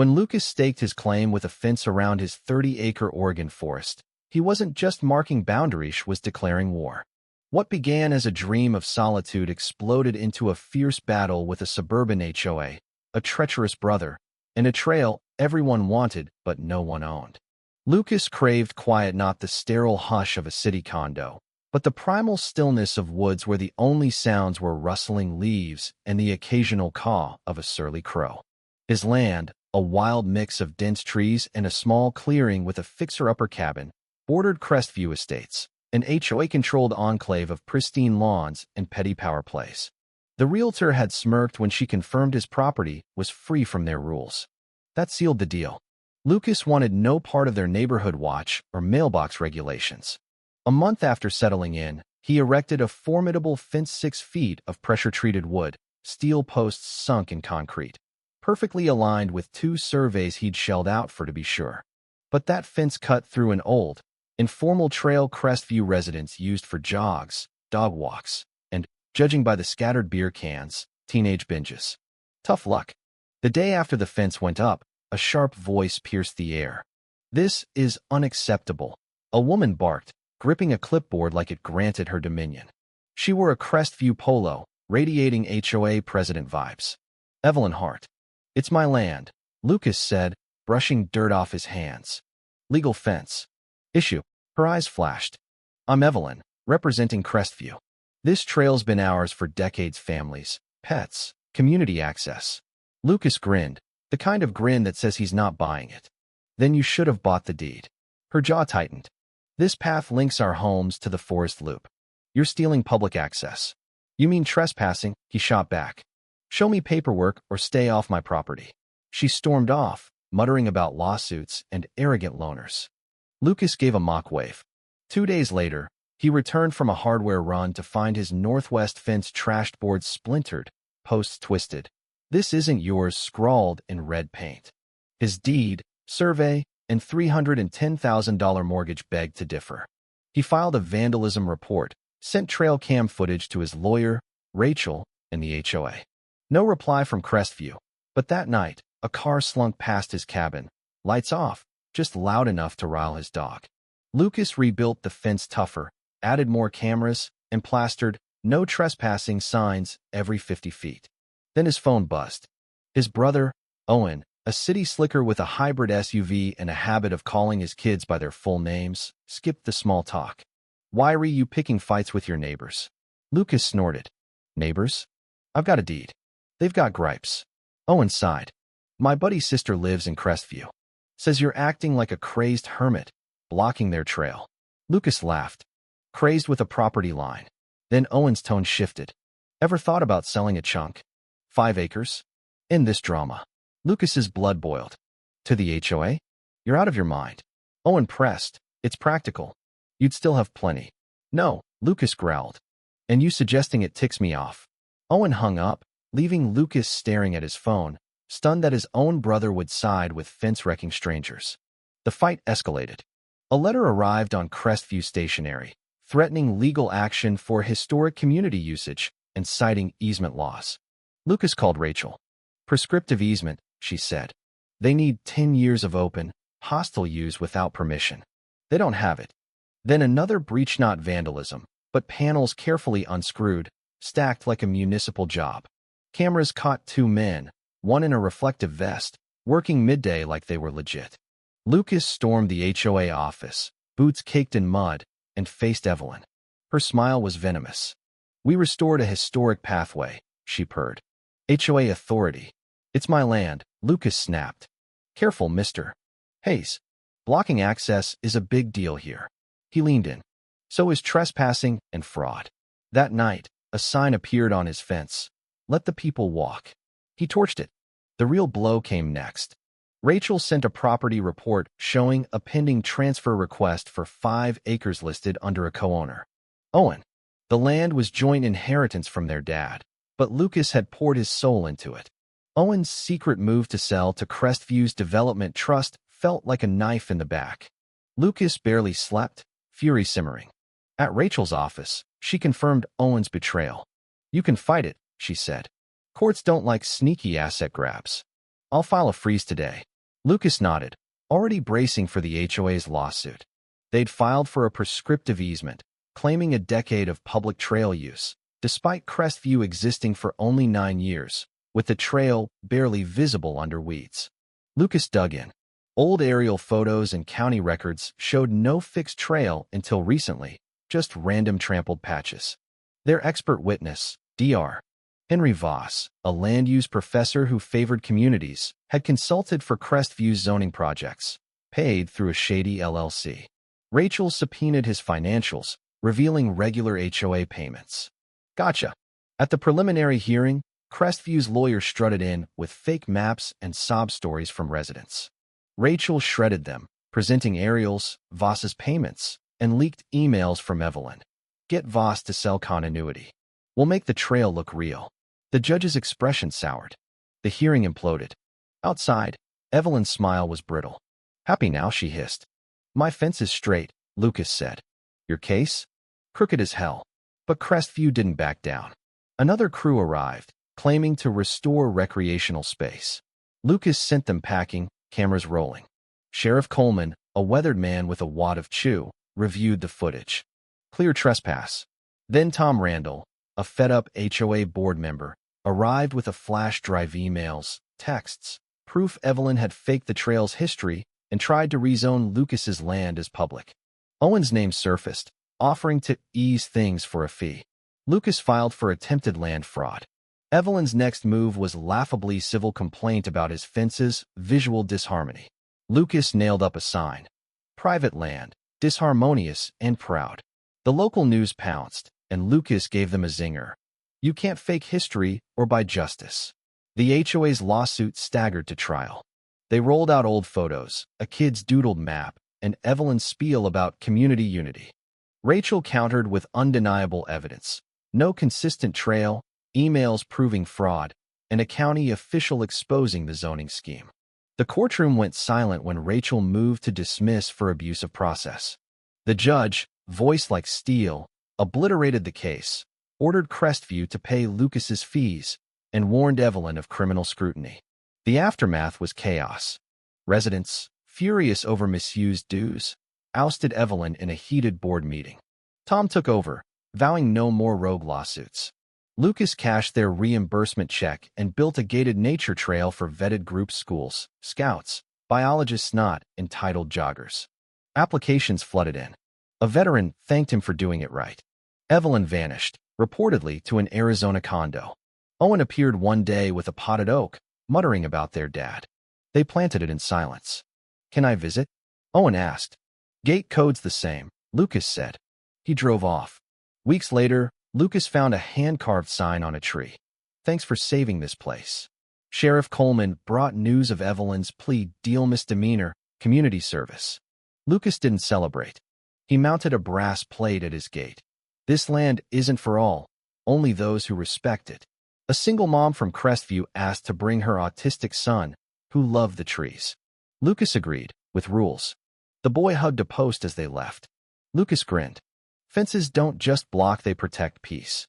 When Lucas staked his claim with a fence around his 30-acre Oregon forest, he wasn't just marking boundaries, he was declaring war. What began as a dream of solitude exploded into a fierce battle with a suburban HOA, a treacherous brother, and a trail everyone wanted but no one owned. Lucas craved quiet, not the sterile hush of a city condo, but the primal stillness of woods where the only sounds were rustling leaves and the occasional caw of a surly crow. His land, a wild mix of dense trees and a small clearing with a fixer-upper cabin, bordered Crestview Estates, an HOA-controlled enclave of pristine lawns and petty power plays. The realtor had smirked when she confirmed his property was free from their rules. That sealed the deal. Lucas wanted no part of their neighborhood watch or mailbox regulations. A month after settling in, he erected a formidable fence 6 feet of pressure-treated wood, steel posts sunk in concrete, perfectly aligned with 2 surveys he'd shelled out for, to be sure. But that fence cut through an old, informal trail Crestview residents used for jogs, dog walks, and, judging by the scattered beer cans, teenage binges. Tough luck. The day after the fence went up, a sharp voice pierced the air. "This is unacceptable," a woman barked, gripping a clipboard like it granted her dominion. She wore a Crestview polo, radiating HOA president vibes. "Evelyn Hart." "It's my land," Lucas said, brushing dirt off his hands. "Legal fence. Issue." Her eyes flashed. "I'm Evelyn, representing Crestview. This trail's been ours for decades. Families, pets, community access." Lucas grinned, the kind of grin that says he's not buying it. "Then you should have bought the deed." Her jaw tightened. "This path links our homes to the forest loop. You're stealing public access." "You mean trespassing?" he shot back. "Show me paperwork or stay off my property." She stormed off, muttering about lawsuits and arrogant loners. Lucas gave a mock wave. 2 days later, he returned from a hardware run to find his northwest fence trashed, boards splintered, posts twisted. "This isn't yours," scrawled in red paint. His deed, survey, and $310,000 mortgage begged to differ. He filed a vandalism report, sent trail cam footage to his lawyer, Rachel, and the HOA. No reply from Crestview, but that night, a car slunk past his cabin, lights off, just loud enough to rile his dog. Lucas rebuilt the fence tougher, added more cameras, and plastered "no trespassing" signs every 50 feet. Then his phone buzzed. His brother, Owen, a city slicker with a hybrid SUV and a habit of calling his kids by their full names, skipped the small talk. "Why are you picking fights with your neighbors?" Lucas snorted. "Neighbors? I've got a deed. They've got gripes." Owen sighed. "My buddy's sister lives in Crestview. Says you're acting like a crazed hermit, blocking their trail." Lucas laughed. "Crazed with a property line." Then Owen's tone shifted. "Ever thought about selling a chunk? 5 acres? In this drama." Lucas's blood boiled. "To the HOA? You're out of your mind." Owen pressed. "It's practical. You'd still have plenty." "No," Lucas growled. "And you suggesting it ticks me off." Owen hung up, leaving Lucas staring at his phone, stunned that his own brother would side with fence-wrecking strangers. The fight escalated. A letter arrived on Crestview stationery, threatening legal action for historic community usage and citing easement laws. Lucas called Rachel. "Prescriptive easement," she said. "They need 10 years of open, hostile use without permission. They don't have it." Then another breach, not vandalism, but panels carefully unscrewed, stacked like a municipal job. Cameras caught 2 men, one in a reflective vest, working midday like they were legit. Lucas stormed the HOA office, boots caked in mud, and faced Evelyn. Her smile was venomous. "We restored a historic pathway," she purred. "HOA authority. It's my land," Lucas snapped. "Careful, Mr. Hayes. Blocking access is a big deal here." He leaned in. "So is trespassing and fraud." That night, a sign appeared on his fence. "Let the people walk." He torched it. The real blow came next. Rachel sent a property report showing a pending transfer request for 5 acres listed under a co-owner. Owen. The land was joint inheritance from their dad, but Lucas had poured his soul into it. Owen's secret move to sell to Crestview's development trust felt like a knife in the back. Lucas barely slept, fury simmering. At Rachel's office, she confirmed Owen's betrayal. "You can fight it," she said. "Courts don't like sneaky asset grabs. I'll file a freeze today." Lucas nodded, already bracing for the HOA's lawsuit. They'd filed for a prescriptive easement, claiming a decade of public trail use, despite Crestview existing for only 9 years, with the trail barely visible under weeds. Lucas dug in. Old aerial photos and county records showed no fixed trail until recently, just random trampled patches. Their expert witness, Dr. Henry Voss, a land use professor who favored communities, had consulted for Crestview's zoning projects, paid through a shady LLC. Rachel subpoenaed his financials, revealing regular HOA payments. Gotcha. At the preliminary hearing, Crestview's lawyer strutted in with fake maps and sob stories from residents. Rachel shredded them, presenting aerials, Voss's payments, and leaked emails from Evelyn. Get Voss to sell continuity. We'll make the trail look real. The judge's expression soured. The hearing imploded. Outside, Evelyn's smile was brittle. Happy now, she hissed. My fence is straight, Lucas said. Your case? Crooked as hell. But Crestview didn't back down. Another crew arrived, claiming to restore recreational space. Lucas sent them packing, cameras rolling. Sheriff Coleman, a weathered man with a wad of chew, reviewed the footage. Clear trespass. Then Tom Randall, a fed-up HOA board member, arrived with a flash drive emails, texts, proof Evelyn had faked the trail's history and tried to rezone Lucas's land as public. Owen's name surfaced, offering to ease things for a fee. Lucas filed for attempted land fraud. Evelyn's next move was laughably civil complaint about his fence's visual disharmony. Lucas nailed up a sign. Private land, disharmonious and proud. The local news pounced, and Lucas gave them a zinger. You can't fake history or buy justice. The HOA's lawsuit staggered to trial. They rolled out old photos, a kid's doodled map, and Evelyn's spiel about community unity. Rachel countered with undeniable evidence. No consistent trail, emails proving fraud, and a county official exposing the zoning scheme. The courtroom went silent when Rachel moved to dismiss for abuse of process. The judge, voice like steel, obliterated the case, ordered Crestview to pay Lucas's fees, and warned Evelyn of criminal scrutiny. The aftermath was chaos. Residents, furious over misused dues, ousted Evelyn in a heated board meeting. Tom took over, vowing no more rogue lawsuits. Lucas cashed their reimbursement check and built a gated nature trail for vetted group schools, scouts, biologists not entitled joggers. Applications flooded in. A veteran thanked him for doing it right. Evelyn vanished, reportedly to an Arizona condo. Owen appeared one day with a potted oak, muttering about their dad. They planted it in silence. Can I visit? Owen asked. Gate code's the same, Lucas said. He drove off. Weeks later, Lucas found a hand-carved sign on a tree. Thanks for saving this place. Sheriff Coleman brought news of Evelyn's plea deal misdemeanor, community service. Lucas didn't celebrate. He mounted a brass plate at his gate. This land isn't for all, only those who respect it. A single mom from Crestview asked to bring her autistic son, who loved the trees. Lucas agreed, with rules. The boy hugged a post as they left. Lucas grinned. Fences don't just block, they protect peace.